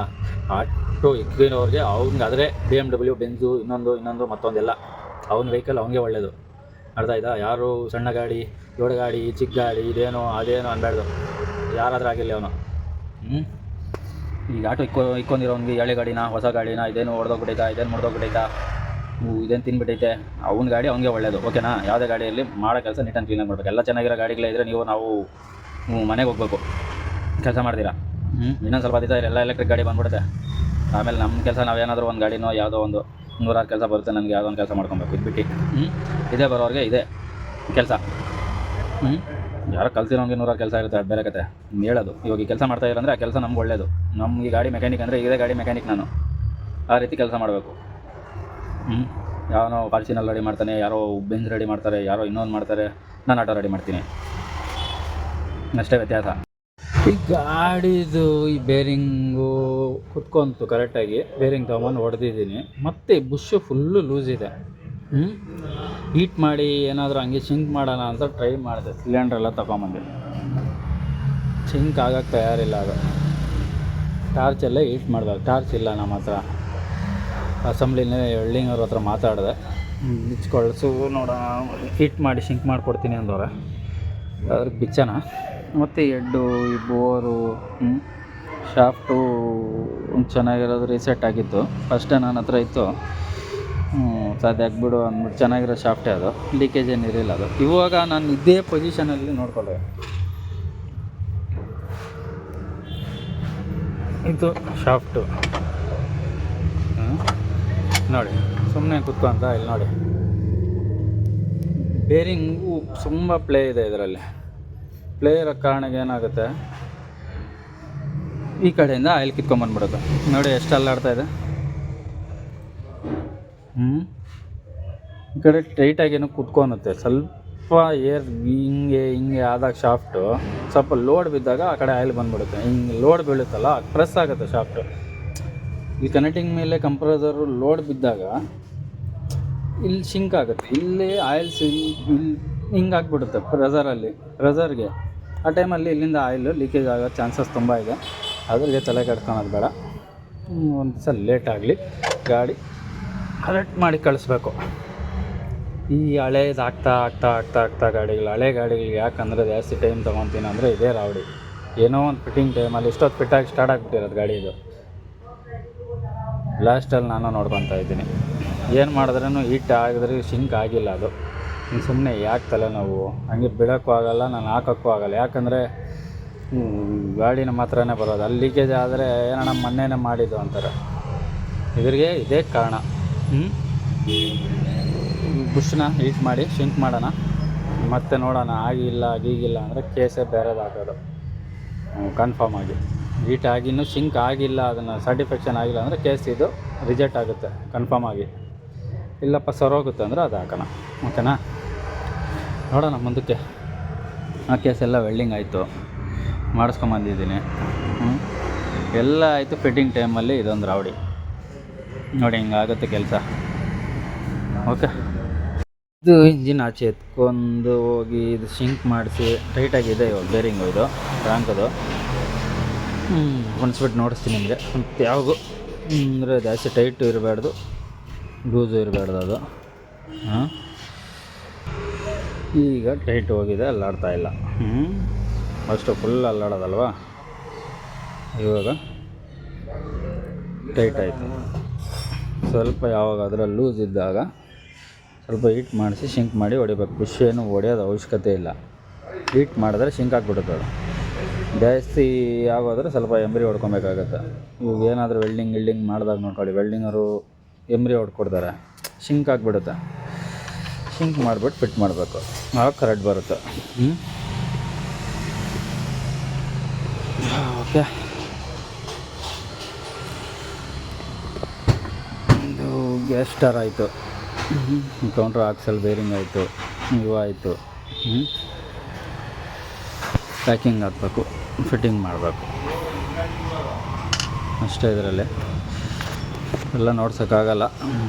ಆಟೋ ಇಕ್ಕಿನವ್ರಿಗೆ ಅವ್ನಿಗೆ ಆದರೆ BMW, ಬೆಂಜು, ಇನ್ನೊಂದು ಮತ್ತೊಂದೆಲ್ಲ ಅವ್ನ ವೆಹಿಕಲ್ ಅವ್ನಿಗೆ ಒಳ್ಳೆಯದು. ಅರ್ಥ ಆಯ್ತಾ? ಯಾರು ಸಣ್ಣ ಗಾಡಿ, ದೊಡ್ಡ ಗಾಡಿ, ಚಿಕ್ಕ ಗಾಡಿ, ಇದೇನೋ ಅದೇನೋ ಅನ್ಬಾರ್ದು. ಯಾರಾದರೂ ಆಗಿರಲಿ ಅವನು. ಈಗ ಆಟೋ ಇಕ್ಕೊಂಡಿರೋನ್ಗೆ ಹಳೆ ಗಾಡಿನ ಹೊಸ ಗಾಡಿನ ಇದೇನು ಹೊಡೆದೋಗ್ಬಿಟ್ಟೈತಾ, ಇದೇನು ಮುರಿದೋಗ್ಬಿಟ್ಟೈತಾ, ಇದೇನು ತಿನ್ಬಿಟ್ಟೈತೆ, ಅವನ ಗಾಡಿ ಅವನಿಗೆ ಒಳ್ಳೆಯದು. ಓಕೆನಾ? ಯಾವುದೇ ಗಾಡಿಯಲ್ಲಿ ಮಾಡೋ ಕೆಲಸ ನೀಟ್ ಆ್ಯಂಡ್ ಕ್ಲೀನಾಗಿ ಮಾಡಬೇಕು. ಎಲ್ಲ ಚೆನ್ನಾಗಿರೋ ಗಾಡಿಗಳೇ ಇದ್ದರೆ ನಾವು ಮನೆಗೆ ಹೋಗ್ಬೇಕು ಕೆಲಸ ಮಾಡ್ತೀರಾ. ಇನ್ನೊಂದು ಸ್ವಲ್ಪ ದಿವಸ ಎಲ್ಲ ಎಲೆಕ್ಟ್ರಿಕ್ ಗಾಡಿ ಬಂದ್ಬಿಡುತ್ತೆ. ಆಮೇಲೆ ನಮ್ಮ ಕೆಲಸ ನಾವೇನಾದರೂ ಒಂದು ಗಾಡಿನೋ ಯಾವುದೋ ಒಂದು 100 ಕೆಲಸ ಬರುತ್ತೆ. ನನಗೆ ಯಾವುದೋ ಒಂದು ಕೆಲಸ ಮಾಡ್ಕೊಬೇಕು ಇದು ಬಿಟ್ಟು. ಇದೇ ಬರೋರಿಗೆ ಇದೇ ಕೆಲಸ. ಯಾರೋ ಕಲ್ತಿರೋನಿಗೆ 100 ಕೆಲಸ ಇರುತ್ತೆ, ಅದು ಬೇರೆ ಕತೆ. ಹೇಳೋದು ಇವಾಗ ಈ ಕೆಲಸ ಮಾಡ್ತಾಯಿರಂದರೆ ಆ ಕೆಲಸ ನಮ್ಗೆ ಒಳ್ಳೆಯದು. ನಮ್ಗೆ ಈ ಗಾಡಿ ಮೆಕ್ಯಾನಿಕ್ ಅಂದರೆ ಇದೇ ಗಾಡಿ ಮೆಕ್ಯಾನಿಕ್ ನಾನು, ಆ ರೀತಿ ಕೆಲಸ ಮಾಡಬೇಕು. ಯಾವನೋ ಫಾರ್ಚುನರ್ ರೆಡಿ ಮಾಡ್ತಾನೆ, ಯಾರೋ ಬೆಂಜ್ ರೆಡಿ ಮಾಡ್ತಾರೆ, ಯಾರೋ ಇನ್ನೊಂದು ಮಾಡ್ತಾರೆ, ನಾನು ಆಟೋ ರೆಡಿ ಮಾಡ್ತೀನಿ. ಅಷ್ಟೇ ವ್ಯತ್ಯಾಸ. ಈ ಗಾಡಿದು ಈ ಬೇರಿಂಗು ಕುತ್ಕೊಂತು ಕರೆಕ್ಟಾಗಿ. ಬೇರಿಂಗ್ ತೊಗೊಂಬಂದು ಹೊಡೆದಿದ್ದೀನಿ. ಮತ್ತು ಬುಷ್ಷು ಫುಲ್ಲು ಲೂಸ್ ಇದೆ. ಹೀಟ್ ಮಾಡಿ ಏನಾದರೂ ಹಂಗೆ ಸಿಂಕ್ ಮಾಡೋಣ ಅಂತ ಟ್ರೈ ಮಾಡಿದೆ. ಸಿಲಿಂಡ್ರೆಲ್ಲ ತೊಗೊಂಬಂದೆ, ಸಿಂಕ್ ಆಗೋಕ್ಕೆ ತಯಾರಿಲ್ಲ ಅದು. ಟಾರ್ಚಲ್ಲೇ ಹೀಟ್ ಮಾಡಬೇಕು. ಟಾರ್ಚ್ ಇಲ್ಲ ನಮ್ಮ ಹತ್ರ. ಅಸೆಂಬ್ಲಿನೇ ವೆಲ್ಡಿಂಗ್ ಅವ್ರ ಹತ್ರ ಮಾತಾಡಿದೆ, ಬಿಚ್ಕೊಳ್ಸು ನೋಡೋಣ, ಹೀಟ್ ಮಾಡಿ ಸಿಂಕ್ ಮಾಡಿಕೊಡ್ತೀನಿ ಅಂದವ್ರೆ. ಅದ್ರಿಗೆ ಬಿಚ್ಚೋಣ. ಮತ್ತು ಹೆಡ್ಡು, ಈ ಬೋರು, ಶಾಫ್ಟು ಒಂದು ಚೆನ್ನಾಗಿರೋದು ರೀಸೆಟ್ ಆಗಿತ್ತು. ಫಸ್ಟೇ ನನ್ನ ಹತ್ರ ಇತ್ತು. ಸಾಧ್ಯ ಆಗ್ಬಿಡು ಅಂದ್ಬಿಟ್ಟು ಚೆನ್ನಾಗಿರೋ ಶಾಫ್ಟೇ ಅದು, ಲೀಕೇಜ್ ಏನು ಇರಲಿಲ್ಲ ಅದು. ಇವಾಗ ನಾನು ಇದೇ ಪೊಸಿಷನಲ್ಲಿ ನೋಡ್ಕೊಂಡೆ. ಇದು ಶಾಫ್ಟು ನೋಡಿ, ಸುಮ್ಮನೆ ಕುತ್ಕೊಂತ ಇಲ್ಲಿ ನೋಡಿ, ಬೇರಿಂಗು ತುಂಬ ಪ್ಲೇ ಇದೆ ಇದರಲ್ಲಿ. ಪ್ಲೇ ಇರೋ ಕಾರಣಕ್ಕೆ ಏನಾಗುತ್ತೆ, ಈ ಕಡೆಯಿಂದ ಆಯಿಲ್ ಕಿತ್ಕೊಂಬಂದ್ಬಿಡುತ್ತೆ. ನೋಡಿ ಎಷ್ಟು ಅಲ್ಲಾಡ್ತಾ ಇದೆ. ಈ ಕಡೆ ಟೈಟಾಗೇನೋ ಕುತ್ಕೊಳುತ್ತೆ. ಸ್ವಲ್ಪ ಏರ್ ಹಿಂಗೆ ಆದಾಗ ಶಾಫ್ಟು ಸ್ವಲ್ಪ ಲೋಡ್ ಬಿದ್ದಾಗ ಆ ಕಡೆ ಆಯಿಲ್ ಬಂದ್ಬಿಡುತ್ತೆ. ಹಿಂಗೆ ಲೋಡ್ ಬೀಳುತ್ತಲ್ಲ, ಪ್ರೆಸ್ ಆಗುತ್ತೆ ಶಾಫ್ಟು. ಈ ಕನೆಕ್ಟಿಂಗ್ ಮೇಲೆ ಕಂಪ್ರೆಸರು ಲೋಡ್ ಬಿದ್ದಾಗ ಇಲ್ಲಿ ಶಿಂಕ್ ಆಗುತ್ತೆ. ಇಲ್ಲಿ ಆಯಿಲ್ ಇಲ್ಲಿ ಹಿಂಗೆ ಆಗಿಬಿಡುತ್ತೆ ಪ್ರೆಸರ್ಗೆ. ಆ ಟೈಮಲ್ಲಿ ಇಲ್ಲಿಂದ ಆಯಿಲು ಲೀಕೇಜ್ ಆಗೋ ಚಾನ್ಸಸ್ ತುಂಬ ಇದೆ. ಅದ್ರಿಗೆ ತಲೆ ಕೆಡ್ಕೊಳೋದು ಬೇಡ. ಒಂದು ದಿವಸ ಲೇಟ್ ಆಗಲಿ, ಗಾಡಿ ಕರೆಕ್ಟ್ ಮಾಡಿ ಕಳಿಸ್ಬೇಕು. ಈ ಹಳೇದು ಆಗ್ತಾ ಗಾಡಿಗಳು, ಹಳೆ ಗಾಡಿಗಳಿಗೆ ಯಾಕಂದರೆ ಜಾಸ್ತಿ ಟೈಮ್ ತೊಗೊತೀನಿ ಅಂದರೆ ಇದೇ ರಾವಡಿ. ಏನೋ ಒಂದು ಫಿಟ್ಟಿಂಗ್ ಟೈಮಲ್ಲಿ ಇಷ್ಟೊತ್ತು ಫಿಟ್ಟಾಗಿ ಸ್ಟಾರ್ಟ್ ಆಗಿಬಿಟ್ಟಿರೋದು ಗಾಡಿ. ಇದು ಲಾಸ್ಟಲ್ಲಿ ನಾನು ನೋಡ್ಕೊತಾ ಇದ್ದೀನಿ. ಏನು ಮಾಡಿದ್ರೂ ಹೀಟ್ ಆಗಿದ್ರೆ ಸಿಂಕ್ ಆಗಿಲ್ಲ ಅದು. ಸುಮ್ಮನೆ ಯಾಕೆ ತಲೆನೋವು, ಹಂಗೆ ಬಿಡೋಕ್ಕೂ ಆಗೋಲ್ಲ, ನಾನು ಹಾಕೋಕ್ಕೂ ಆಗೋಲ್ಲ. ಯಾಕಂದರೆ ಗಾಡಿ ನಮ್ಮ ಹತ್ರನೇ ಬರೋದು. ಅಲ್ಲಿ ಲೀಕೇಜ್ ಆದರೆ ಏನೋ ನಮ್ಮ ಮೊನ್ನೆನೇ ಮಾಡಿದ್ದು ಅಂತಾರೆ. ಇದ್ರಿಗೆ ಇದೇ ಕಾರಣ. ಬುಷ್ನ ಹೀಟ್ ಮಾಡಿ ಶಿಂಕ್ ಮಾಡೋಣ, ಮತ್ತೆ ನೋಡೋಣ. ಗೀಗಿಲ್ಲ ಅಂದರೆ ಕೇಸೇ ಬೇರೆದು ಹಾಕೋದು ಕನ್ಫರ್ಮ್ ಆಗಿ. ಹೀಟ್ ಆಗಿನೂ ಶಿಂಕ್ ಆಗಿಲ್ಲ, ಅದನ್ನು ಸರ್ಟಿಫಿಕೇಷನ್ ಆಗಿಲ್ಲ ಅಂದರೆ ಕೇಸ್ ಇದು ರಿಜೆಕ್ಟ್ ಆಗುತ್ತೆ ಕನ್ಫರ್ಮ್ ಆಗಿ. ಇಲ್ಲಪ್ಪ ಸರೋಗುತ್ತೆ ಅಂದರೆ ಅದು ಹಾಕೋಣ. ಓಕೆನಾ, ನೋಡೋಣ ಮುಂದಕ್ಕೆ. ಆ ಕೇಸ್ ಎಲ್ಲ ವೆಲ್ಡಿಂಗ್ ಆಯಿತು, ಮಾಡಿಸ್ಕೊಂಬಂದಿದ್ದೀನಿ. ಎಲ್ಲ ಆಯಿತು. ಫಿಟ್ಟಿಂಗ್ ಟೈಮಲ್ಲಿ ಇದೊಂದು ರಾವಡಿ ನೋಡಿ, ಹಿಂಗಾಗುತ್ತೆ ಕೆಲಸ. ಓಕೆ, ಇದು ಇಂಜಿನ್ ಆಚೆ ಎತ್ಕೊಂಡು ಹೋಗಿ ಇದು ಶಿಂಕ್ ಮಾಡಿಸಿ ಟೈಟಾಗಿದೆ ಇವಾಗ ಬೇರಿಂಗು. ಇದು ಟ್ಯಾಂಕದು ಹೊಂದ್ಸ್ಬಿಟ್ಟು ನೋಡಿಸ್ತೀನಿ ನಿಮಗೆ. ಮತ್ತು ಯಾವಾಗೂ ಅಂದರೆ ಜಾಸ್ತಿ ಟೈಟು ಇರಬಾರ್ದು, ಲೂಸು ಇರಬಾರ್ದು ಅದು. ಈಗ ಟೈಟ್ ಹೋಗಿದೆ, ಅಲ್ಲಾಡ್ತಾ ಇಲ್ಲ. ಅಷ್ಟು ಫುಲ್ ಅಲ್ಲಾಡೋದಲ್ವ. ಇವಾಗ ಟೈಟ್ ಆಯಿತು. ಸ್ವಲ್ಪ ಯಾವಾಗ ಅದರಲ್ಲಿ ಲೂಸ್ ಇದ್ದಾಗ ಸ್ವಲ್ಪ ಹೀಟ್ ಮಾಡಿಸಿ ಶಿಂಕ್ ಮಾಡಿ ಹೊಡಿಬೇಕು. ಬುಷ್ ಏನು ಹೊಡೆಯೋದು ಅವಶ್ಯಕತೆ ಇಲ್ಲ. ಹೀಟ್ ಮಾಡಿದ್ರೆ ಶಿಂಕ್ ಆಗಿಬಿಡುತ್ತೆ ಅದು. ಜಾಸ್ತಿ ಆಗೋದ್ರೆ ಸ್ವಲ್ಪ ಎಮ್ರಿ ಹೊಡ್ಕೊಬೇಕಾಗತ್ತೆ. ಇವಾಗ ಏನಾದರೂ ವೆಲ್ಡಿಂಗ್ ಮಾಡಿದಾಗ ನೋಡ್ಕೊಳ್ಳಿ, ವೆಲ್ಡಿಂಗರು ಎಮ್ರಿ ಹೊಡ್ಕೊಡ್ತಾರೆ, ಶಿಂಕ್ ಆಗಿಬಿಡುತ್ತೆ. ಶಿಂಕ್ ಮಾಡಿಬಿಟ್ಟು ಫಿಟ್ ಮಾಡಬೇಕು, ಆವಾಗ ಕರೆಕ್ಟ್ ಬರುತ್ತೆ. ಓಕೆ, ಇದು ಗ್ಯಾಸ್ ಸ್ಟಾರ್ ಆಯಿತು, ಕೌಂಟ್ರ್ ಆಕ್ಸಲ್ ಬೇರಿಂಗ್ ಆಯಿತು, ಇವು ಆಯಿತು. ಪ್ಯಾಕಿಂಗ್ ಹಾಕಬೇಕು, ಫಿಟ್ಟಿಂಗ್ ಮಾಡಬೇಕು, ಅಷ್ಟೇ. ಇದರಲ್ಲಿ ಎಲ್ಲ ನೋಡ್ಸೋಕ್ಕಾಗಲ್ಲ,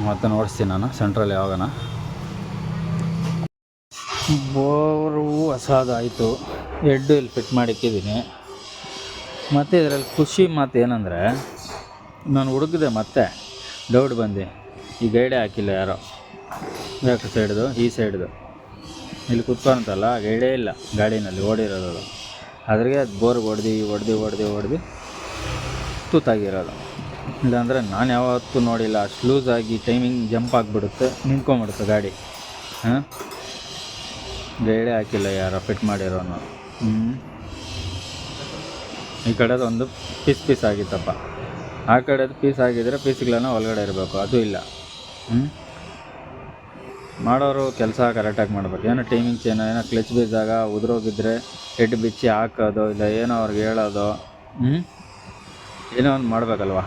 ಮತ್ತೆ ನೋಡಿಸ್ತೀನಿ ನಾನು ಸೆಂಟ್ರಲ್ಲಿ ಯಾವಾಗನ. ಬೋರು ಹೊಸದಾಯಿತು, ಹೆಡ್ಡು ಇಲ್ಲಿ ಫಿಟ್ ಮಾಡಿಕ್ಕಿದ್ದೀನಿ. ಮತ್ತು ಇದರಲ್ಲಿ ಖುಷಿ ಮಾತು ಏನಂದರೆ, ನಾನು ಹುಡುಕಿದೆ ಮತ್ತೆ ಡೌಟ್ ಬಂದು, ಈ ಗೈಡೇ ಹಾಕಿಲ್ಲ ಯಾರೋ, ಯಾಕೆ ಸೈಡ್ದು, ಈ ಸೈಡ್ದು ಇಲ್ಲಿ ಕುತ್ಕೊಂತಲ್ಲ, ಗೈಡೇ ಇಲ್ಲ ಗಾಡಿನಲ್ಲಿ ಓಡಿರೋದು. ಅದ್ರಿಗೆ ಅದು ಬೋರ್ಗೆ ಹೊಡೆದು ತೂತಾಗಿರೋದು. ಇಲ್ಲಾಂದರೆ ನಾನು ಯಾವತ್ತೂ ನೋಡಿಲ್ಲ ಅಷ್ಟು ಲೂಸಾಗಿ ಟೈಮಿಂಗ್ ಜಂಪ್ ಆಗಿಬಿಡುತ್ತೆ, ನಿಂತ್ಕೊಂಡ್ಬಿಡುತ್ತೆ ಗಾಡಿ. ಗೈಡೇ ಹಾಕಿಲ್ಲ ಯಾರೋ ಫಿಟ್ ಮಾಡಿರೋನು. ಈ ಕಡೆದು ಒಂದು ಪೀಸ್ ಆಗಿತ್ತಪ್ಪ, ಆ ಕಡೆದು ಪೀಸ್ ಆಗಿದ್ದರೆ ಪೀಸ್ಗಳನ್ನ ಒಳಗಡೆ ಇರಬೇಕು, ಅದು ಇಲ್ಲ. ಮಾಡೋರು ಕೆಲಸ ಕರೆಕ್ಟಾಗಿ ಮಾಡ್ಬೇಕು. ಏನೋ ಟೈಮಿಂಗ್ ಚೇನೋ ಏನೋ ಕ್ಲಚ್ ಬಿದ್ದಾಗ ಉದುರೋಗಿದ್ರೆ ಹೆಡ್ ಬಿಚ್ಚಿ ಹಾಕೋದು, ಇಲ್ಲ ಏನೋ ಅವ್ರಿಗೆ ಹೇಳೋದು, ಏನೋ ಒಂದು ಮಾಡಬೇಕಲ್ವ.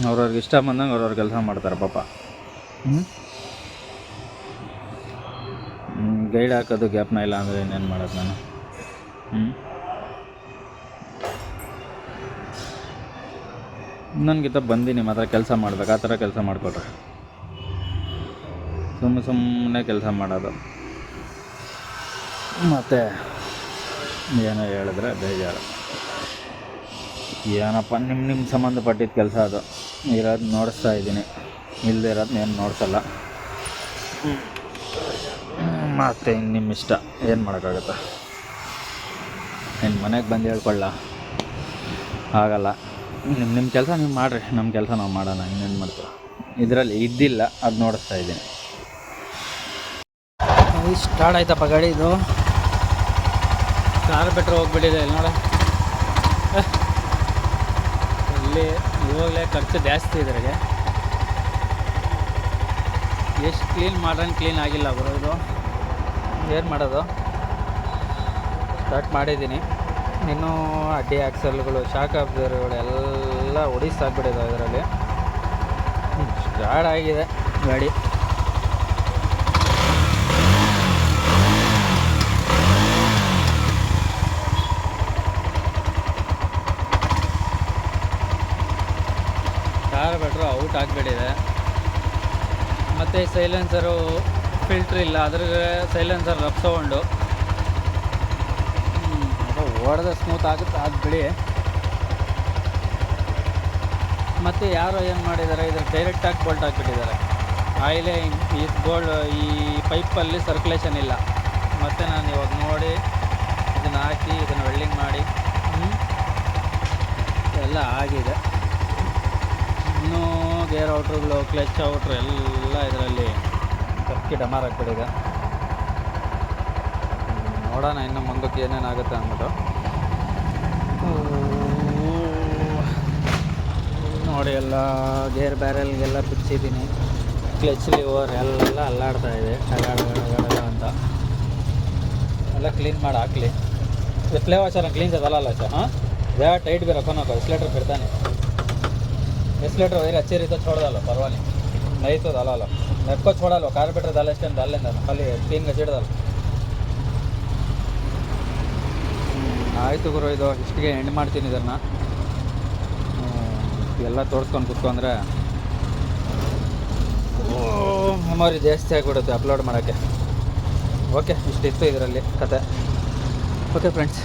ಅವ್ರವ್ರಿಗೆ ಇಷ್ಟ ಬಂದಂಗೆ ಅವ್ರವ್ರ ಕೆಲಸ ಮಾಡ್ತಾರೆ ಪಾಪ. ಗೈಡ್ ಹಾಕೋದು ಗ್ಯಾಪ್ನ ಇಲ್ಲ ಅಂದರೆ ಇನ್ನೇನು ಮಾಡೋದು ನಾನು. ನನಗಿಂತ ಬಂದು ನಿಮ್ಮ ಹತ್ರ ಕೆಲಸ ಮಾಡ್ಬೇಕು, ಆ ಥರ ಕೆಲಸ ಮಾಡಿಕೊಡ್ರಿ. ಸುಮ್ಮನೆ ಕೆಲಸ ಮಾಡೋದು. ಮತ್ತು ಏನೋ ಹೇಳಿದ್ರೆ ಬೇಜಾರು. ಏನಪ್ಪ ನಿಮ್ಮ ಸಂಬಂಧಪಟ್ಟಿದ್ದ ಕೆಲಸ ಅದು. ಇರೋದು ನೋಡಿಸ್ತಾ ಇದ್ದೀನಿ, ಇಲ್ಲದೆ ಇರೋದನ್ನ ಏನು ನೋಡ್ಸಲ್ಲ. ಮತ್ತು ನಿಮ್ಮ ಇಷ್ಟ, ಏನು ಮಾಡೋಕ್ಕಾಗತ್ತೆ. ನಿನ್ನ ಮನೆಗೆ ಬಂದು ಹೇಳ್ಕೊಳ್ಳ ಆಗಲ್ಲ. ನಿಮ್ಮ ಕೆಲಸ ನೀವು ಮಾಡಿರಿ, ನಮ್ಮ ಕೆಲಸ ನಾವು ಮಾಡೋಣ. ಇನ್ನೇನು ಮಾಡ್ತೀವಿ. ಇದರಲ್ಲಿ ಇದ್ದಿಲ್ಲ, ಅದು ನೋಡಿಸ್ತಾ ಇದ್ದೀನಿ. ಸ್ಟಾರ್ಟ್ ಆಯ್ತಪ್ಪ ಗಾಡಿ. ಇದು ಕಾರ್ಬೆಟ್ರ್ ಹೋಗ್ಬಿಟ್ಟಿದೆ ಇಲ್ಲಿ ನೋಡ. ಇಲ್ಲಿ ಇವಾಗಲೇ ಖರ್ಚು ಜಾಸ್ತಿ ಇದ್ರಾಗೆ. ಎಷ್ಟು ಕ್ಲೀನ್ ಮಾಡ್ರಂಗೆ ಕ್ಲೀನ್ ಆಗಿಲ್ಲ ಬರೋ. ಇದು ಏನು ಮಾಡೋದು. ಸ್ಟಾರ್ಟ್ ಮಾಡಿದ್ದೀನಿ, ಇನ್ನೂ ಅಡ್ಡಿ ಆಕ್ಸಲ್ಗಳು, ಶಾಕ್ ಅಬ್ಸರ್ಗಳು ಎಲ್ಲ ಒಡಿಸಾಕ್ಬಿಟ್ಟಿದ್ದಾವೆ ಇದರಲ್ಲಿ. ಸ್ಟಾರ್ಟ್ ಆಗಿದೆ ಗಾಡಿ. ಕಾರ್ಬೆಟ್ರು ಔಟ್ ಆಗಿಬಿಟ್ಟಿದೆ. ಮತ್ತು ಸೈಲೆನ್ಸರು ಫಿಲ್ಟ್ರ್ ಇಲ್ಲ, ಅದ್ರ ಸೈಲೆನ್ಸರ್ ರಫ್ ಸೌಂಡು. ಓಡದೆ ಸ್ಮೂತ್ ಆಗುತ್ತೆ, ಅದು ಬಿಡಿ. ಮತ್ತು ಯಾರೋ ಏನು ಮಾಡಿದ್ದಾರೆ, ಇದ್ರ ಡೈರೆಕ್ಟಾಗಿ ಬೋಲ್ಟ್ ಹಾಕ್ಬಿಟ್ಟಿದ್ದಾರೆ. ಆಯಿಲೇ ಈ ಈ ಪೈಪಲ್ಲಿ ಸರ್ಕ್ಯುಲೇಷನ್ ಇಲ್ಲ. ಮತ್ತು ನಾನು ಇವಾಗ ನೋಡಿ ಇದನ್ನು ಹಾಕಿ ಇದನ್ನು ವೆಲ್ಡಿಂಗ್ ಮಾಡಿ ಎಲ್ಲ ಆಗಿದೆ. ಇನ್ನೂ ಗೇರ್ ಔಟ್ರುಗಳು, ಕ್ಲಚ್ ಔಟ್ರು ಎಲ್ಲ ಇದರಲ್ಲಿ ಕಕ್ಕಿ ಡಮಾರ್ ಹಾಕ್ಬಿಟ್ಟಿದೆ. ನೋಡೋಣ ಇನ್ನು ಮುಂದಕ್ಕೆ ಏನೇನಾಗುತ್ತೆ ಅಂದ್ಬಿಟ್ಟು. ನೋಡಿ ಎಲ್ಲ ಗೇರ್ ಬ್ಯಾರೆಲ್ಗೆಲ್ಲ ಬಿಚ್ಚಿದ್ದೀನಿ. ಕ್ಲಚ್ ಲಿವರ್ ಎಲ್ಲ ಅಲ್ಲಾಡ್ತಾ ಇದೆ ಟಗಾಡ ಅಂತ. ಎಲ್ಲ ಕ್ಲೀನ್ ಮಾಡಿ ಹಾಕಲಿ. ಫ್ಲೇ ವಾಷರ್ ಕ್ಲೀನ್ ಅದಲ್ಲ ಸರ್. हाँ जरा टाइट भी रखो ना, एक्सीलेटर फिरता नहीं. एक्सीलेटर वगैरह अच्छी रीते छोड़ डालो, परवाह नहीं तो डाला लो. मेरे को छोड़ा लो, कार्बेटर डाले इस टाइम डाल लेना, खाली 3 गजेट डालो. ಆಯಿತು ಗುರು, ಇದು ಇಷ್ಟಿಗೆ ಎಂಡ್ ಮಾಡ್ತೀನಿ ಇದನ್ನು. ಎಲ್ಲ ತೋರಿಸ್ಕೊಂಡು ಕೂತ್ಕೊಂಡ್ರೆ ಮೆಮೊರಿ ಜಾಸ್ತಿ ಆಗಿಬಿಡುತ್ತೆ ಅಪ್ಲೋಡ್ ಮಾಡೋಕ್ಕೆ. ಓಕೆ, ಇಷ್ಟಿತ್ತು ಇದರಲ್ಲಿ ಕತೆ. Okay friends.